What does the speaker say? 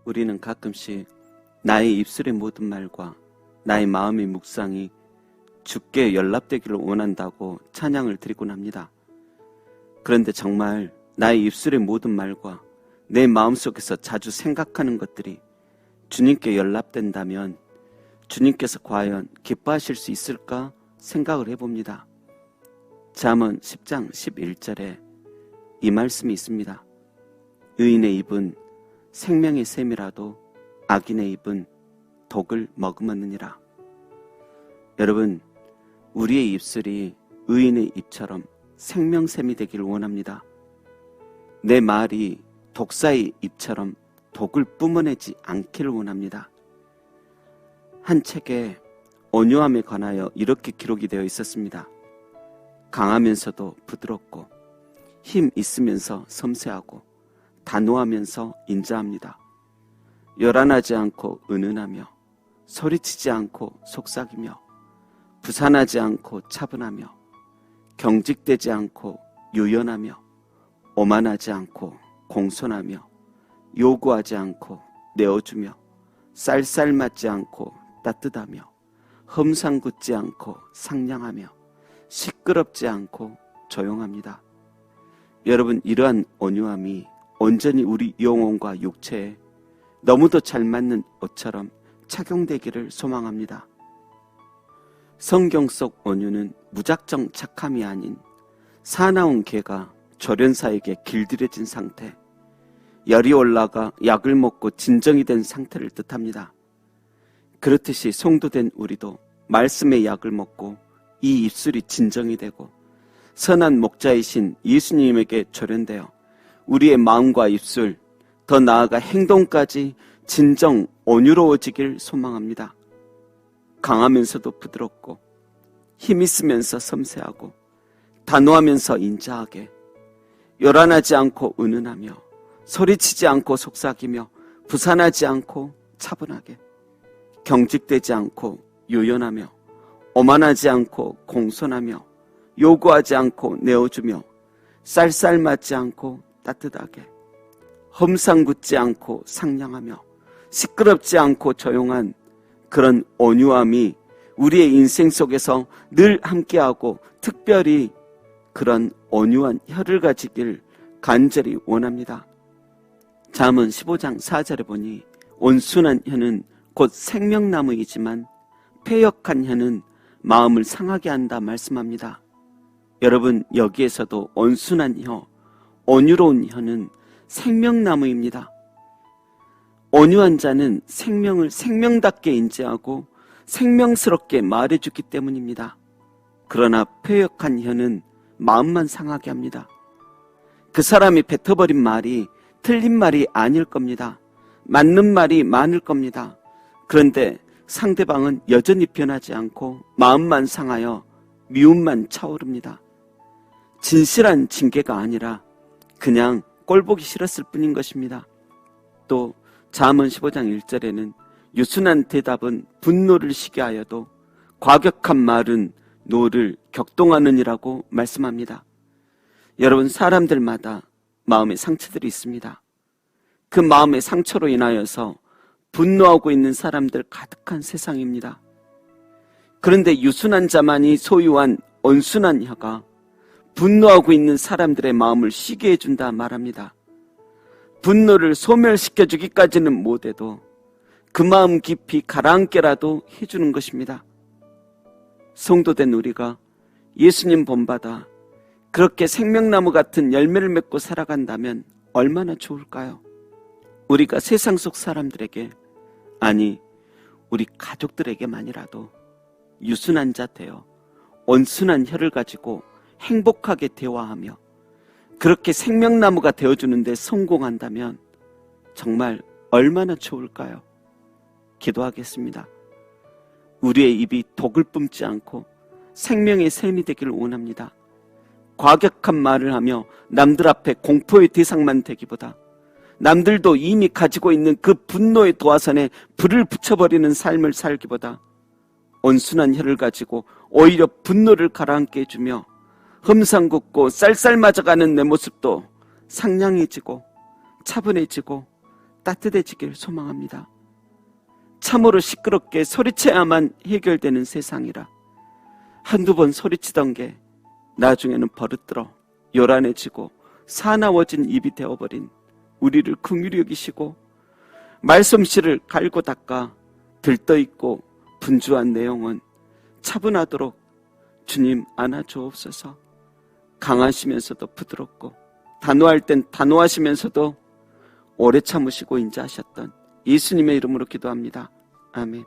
우리는 가끔씩 나의 입술의 모든 말과 나의 마음의 묵상이 주께 연락되기를 원한다고 찬양을 드리곤 합니다. 그런데 정말 나의 입술의 모든 말과 내 마음속에서 자주 생각하는 것들이 주님께 연락된다면 주님께서 과연 기뻐하실 수 있을까 생각을 해봅니다. 잠언 10장 11절에 이 말씀이 있습니다. 의인의 입은 생명의 샘이라도 악인의 입은 독을 머금었느니라. 여러분, 우리의 입술이 의인의 입처럼 생명샘이 되기를 원합니다. 내 말이 독사의 입처럼 독을 뿜어내지 않기를 원합니다. 한 책에 온유함에 관하여 이렇게 기록이 되어 있었습니다. 강하면서도 부드럽고 힘 있으면서 섬세하고 단호하면서 인자합니다. 요란하지 않고 은은하며 소리치지 않고 속삭이며 부산하지 않고 차분하며 경직되지 않고 유연하며 오만하지 않고 공손하며 요구하지 않고 내어주며 쌀쌀맞지 않고 따뜻하며 험상궂지 않고 상냥하며 시끄럽지 않고 조용합니다. 여러분, 이러한 온유함이 온전히 우리 영혼과 육체에 너무도 잘 맞는 옷처럼 착용되기를 소망합니다. 성경 속 온유는 무작정 착함이 아닌 사나운 개가 조련사에게 길들여진 상태, 열이 올라가 약을 먹고 진정이 된 상태를 뜻합니다. 그렇듯이 성도된 우리도 말씀의 약을 먹고 이 입술이 진정이 되고 선한 목자이신 예수님에게 조련되어 우리의 마음과 입술, 더 나아가 행동까지 진정 온유로워지길 소망합니다. 강하면서도 부드럽고 힘 있으면서 섬세하고 단호하면서 인자하게 요란하지 않고 은은하며 소리치지 않고 속삭이며 부산하지 않고 차분하게 경직되지 않고 유연하며 오만하지 않고 공손하며 요구하지 않고 내어주며 쌀쌀맞지 않고 따뜻하게 험상궂지 않고 상냥하며 시끄럽지 않고 조용한 그런 온유함이 우리의 인생 속에서 늘 함께하고 특별히 그런 온유한 혀를 가지길 간절히 원합니다. 잠언 15장 4절에 보니 온순한 혀는 곧 생명나무이지만 패역한 혀는 마음을 상하게 한다 말씀합니다. 여러분, 여기에서도 온순한 혀, 온유로운 혀는 생명나무입니다. 온유한 자는 생명을 생명답게 인지하고 생명스럽게 말해주기 때문입니다. 그러나 패역한 혀는 마음만 상하게 합니다. 그 사람이 뱉어버린 말이 틀린 말이 아닐 겁니다. 맞는 말이 많을 겁니다. 그런데 상대방은 여전히 변하지 않고 마음만 상하여 미움만 차오릅니다. 진실한 징계가 아니라 그냥 꼴보기 싫었을 뿐인 것입니다. 또 잠언 15장 1절에는 유순한 대답은 분노를 시게 하여도 과격한 말은 노를 격동하느니라고 말씀합니다. 여러분, 사람들마다 마음의 상처들이 있습니다. 그 마음의 상처로 인하여서 분노하고 있는 사람들 가득한 세상입니다. 그런데 유순한 자만이 소유한 온순한 혀가 분노하고 있는 사람들의 마음을 쉬게 해준다 말합니다. 분노를 소멸시켜주기까지는 못해도 그 마음 깊이 가라앉게라도 해주는 것입니다. 성도된 우리가 예수님 본받아 그렇게 생명나무 같은 열매를 맺고 살아간다면 얼마나 좋을까요? 우리가 세상 속 사람들에게, 아니 우리 가족들에게만이라도 유순한 자 되어 온순한 혀를 가지고 행복하게 대화하며 그렇게 생명나무가 되어주는 데 성공한다면 정말 얼마나 좋을까요? 기도하겠습니다. 우리의 입이 독을 뿜지 않고 생명의 샘이 되기를 원합니다. 과격한 말을 하며 남들 앞에 공포의 대상만 되기보다 남들도 이미 가지고 있는 그 분노의 도화선에 불을 붙여버리는 삶을 살기보다 온순한 혀를 가지고 오히려 분노를 가라앉게 해주며 험상궂고 쌀쌀맞아가는 내 모습도 상냥해지고 차분해지고 따뜻해지길 소망합니다. 참으로 시끄럽게 소리쳐야만 해결되는 세상이라 한두 번 소리치던 게 나중에는 버릇들어 요란해지고 사나워진 입이 되어버린 우리를 긍휼히 여기시고 말솜씨를 갈고 닦아 들떠있고 분주한 내용은 차분하도록 주님 안아주옵소서. 강하시면서도 부드럽고 단호할 땐 단호하시면서도 오래 참으시고 인자하셨던 예수님의 이름으로 기도합니다. 아멘.